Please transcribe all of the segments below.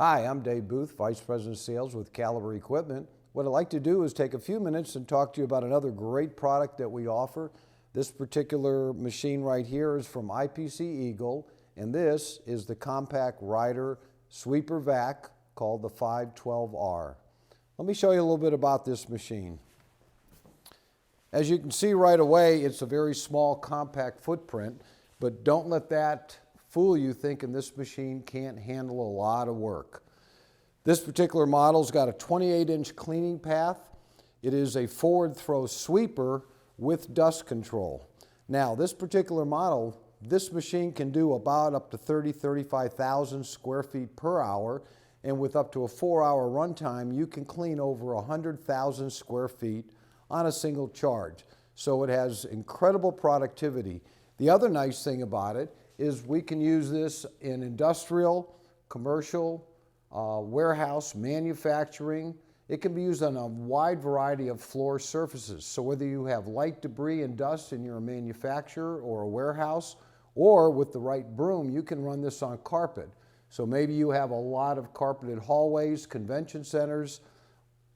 Hi, I'm Dave Booth, Vice President of Sales with Caliber Equipment. What I'd like to do is take a few minutes and talk to you about another great product that we offer. This particular machine right here is from IPC Eagle, and this is the compact rider sweeper vac called the 512R. Let me show you a little bit about this machine. As you can see right away, it's a very small, compact footprint, but don't let that fool you thinking this machine can't handle a lot of work. This particular model's got a 28-inch cleaning path. It is a forward throw sweeper with dust control. Now, this particular model, this machine can do about up to 35,000 square feet per hour, and with up to a 4-hour runtime, you can clean over 100,000 square feet on a single charge. So it has incredible productivity. The other nice thing about it is we can use this in industrial, commercial, warehouse, manufacturing. It can be used on a wide variety of floor surfaces. So whether you have light debris and dust and you're a manufacturer or a warehouse, or with the right broom, you can run this on carpet. So maybe you have a lot of carpeted hallways, convention centers,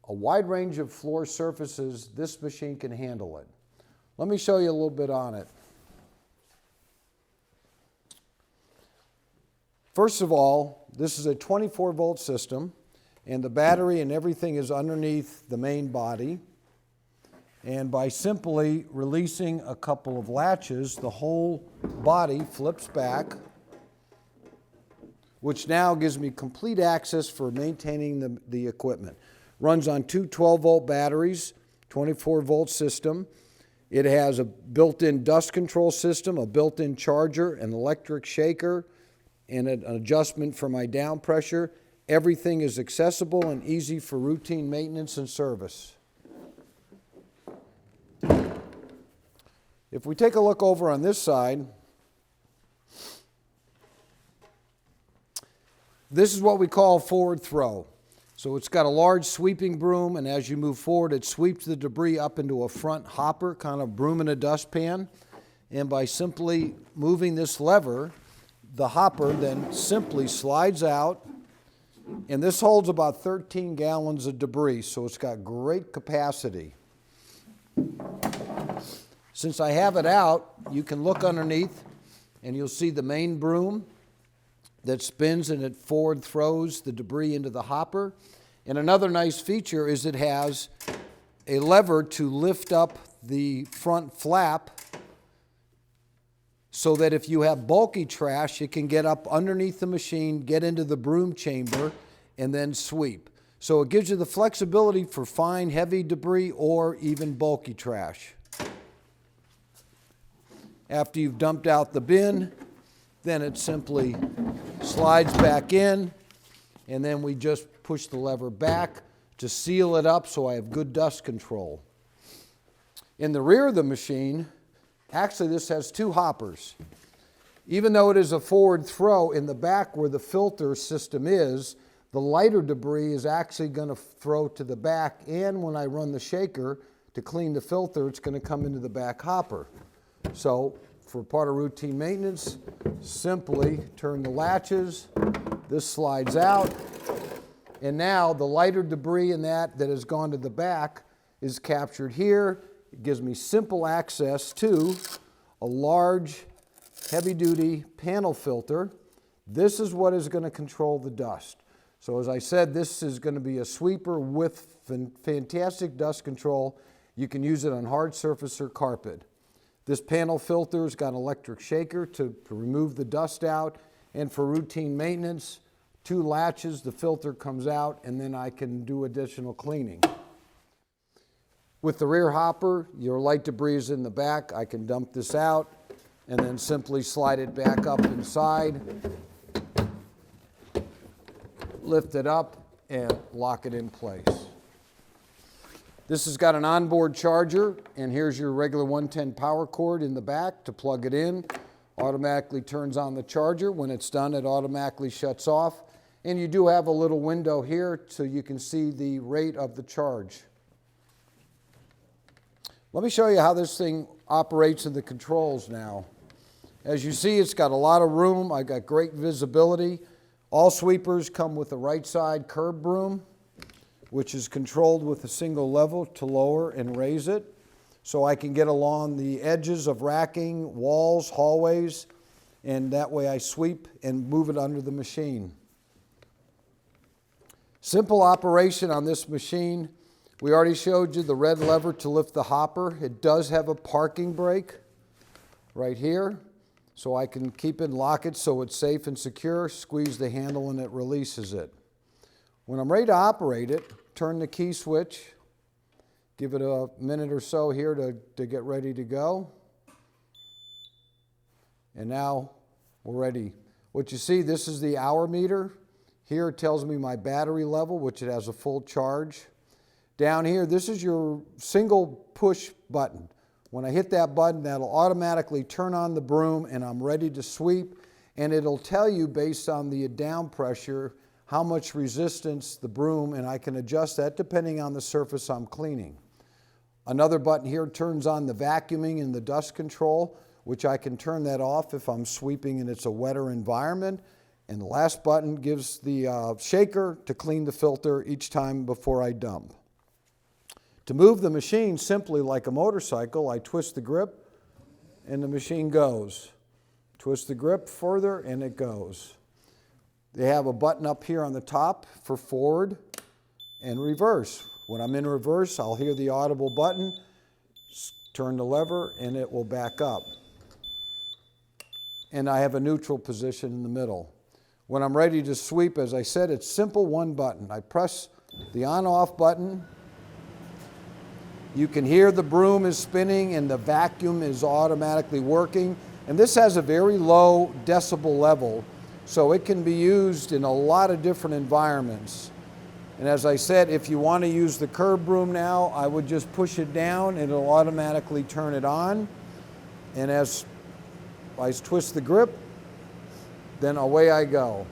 a wide range of floor surfaces. This machine can handle it. Let me show you a little bit on it. First of all, this is a 24-volt system, and the battery and everything is underneath the main body. And by simply releasing a couple of latches, the whole body flips back, which now gives me complete access for maintaining the equipment. Runs on two 12-volt batteries, 24-volt system. It has a built-in dust control system, a built-in charger, an electric shaker, and an adjustment for my down pressure. Everything is accessible and easy for routine maintenance and service. If we take a look over on this side, this is what we call forward throw. So it's got a large sweeping broom, and as you move forward, it sweeps the debris up into a front hopper, kind of broom in a dustpan. And by simply moving this lever, the hopper then simply slides out, and this holds about 13 gallons of debris, so it's got great capacity. Since I have it out, you can look underneath and you'll see the main broom that spins and it forward throws the debris into the hopper. And another nice feature is it has a lever to lift up the front flap so that if you have bulky trash, it can get up underneath the machine, get into the broom chamber, and then sweep. So it gives you the flexibility for fine, heavy debris or even bulky trash. After you've dumped out the bin, then it simply slides back in, and then we just push the lever back to seal it up so I have good dust control. In the rear of the machine, actually, this has two hoppers. Even though it is a forward throw, in the back where the filter system is, the lighter debris is actually going to throw to the back, and when I run the shaker to clean the filter, it's going to come into the back hopper. So for part of routine maintenance, simply turn the latches, this slides out, and now the lighter debris in that has gone to the back is captured here. It gives me simple access to a large, heavy-duty panel filter. This is what is going to control the dust. So as I said, this is going to be a sweeper with fantastic dust control. You can use it on hard surface or carpet. This panel filter's got an electric shaker to remove the dust out, and for routine maintenance, two latches, the filter comes out, and then I can do additional cleaning. With the rear hopper, your light debris is in the back. I can dump this out and then simply slide it back up inside, lift it up, and lock it in place. This has got an onboard charger, and here's your regular 110 power cord in the back to plug it in. Automatically turns on the charger. When it's done, it automatically shuts off. And you do have a little window here so you can see the rate of the charge. Let me show you how this thing operates in the controls now. As you see, it's got a lot of room. I've got great visibility. All sweepers come with a right side curb broom, which is controlled with a single level to lower and raise it, so I can get along the edges of racking, walls, hallways, and that way I sweep and move it under the machine. Simple operation on this machine. We already showed you the red lever to lift the hopper. It does have a parking brake right here, so I can keep it and lock it so it's safe and secure. Squeeze the handle and it releases it. When I'm ready to operate it, turn the key switch, give it a minute or so here to get ready to go. And now we're ready. What you see, this is the hour meter. Here it tells me my battery level, which it has a full charge. Down here, this is your single push button. When I hit that button, that'll automatically turn on the broom and I'm ready to sweep, and it'll tell you based on the down pressure how much resistance the broom, and I can adjust that depending on the surface I'm cleaning. Another button here turns on the vacuuming and the dust control, which I can turn that off if I'm sweeping and it's a wetter environment. And the last button gives the shaker to clean the filter each time before I dump. To move the machine simply like a motorcycle, I twist the grip and the machine goes. Twist the grip further and it goes. They have a button up here on the top for forward and reverse. When I'm in reverse, I'll hear the audible button, turn the lever, and it will back up. And I have a neutral position in the middle. When I'm ready to sweep, as I said, it's simple, one button. I press the on-off button. You can hear the broom is spinning and the vacuum is automatically working. And this has a very low decibel level, so it can be used in a lot of different environments. And as I said, if you want to use the curb broom now, I would just push it down and it'll automatically turn it on. And as I twist the grip, then away I go.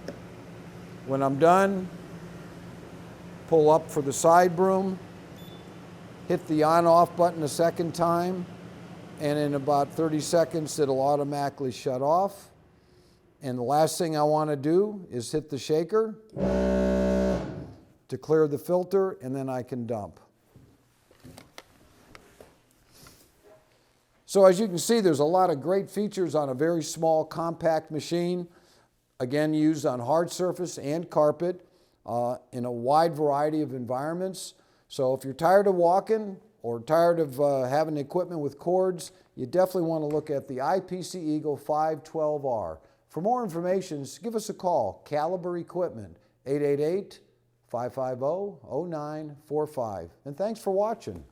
When I'm done, pull up for the side broom, hit the on-off button a second time, and in about 30 seconds it'll automatically shut off. And the last thing I want to do is hit the shaker to clear the filter, and then I can dump. So as you can see, there's a lot of great features on a very small, compact machine. Again, used on hard surface and carpet in a wide variety of environments. So if you're tired of walking or tired of having equipment with cords, you definitely want to look at the IPC Eagle 512R. For more information, give us a call. Caliber Equipment, 888-550-0945. And thanks for watching.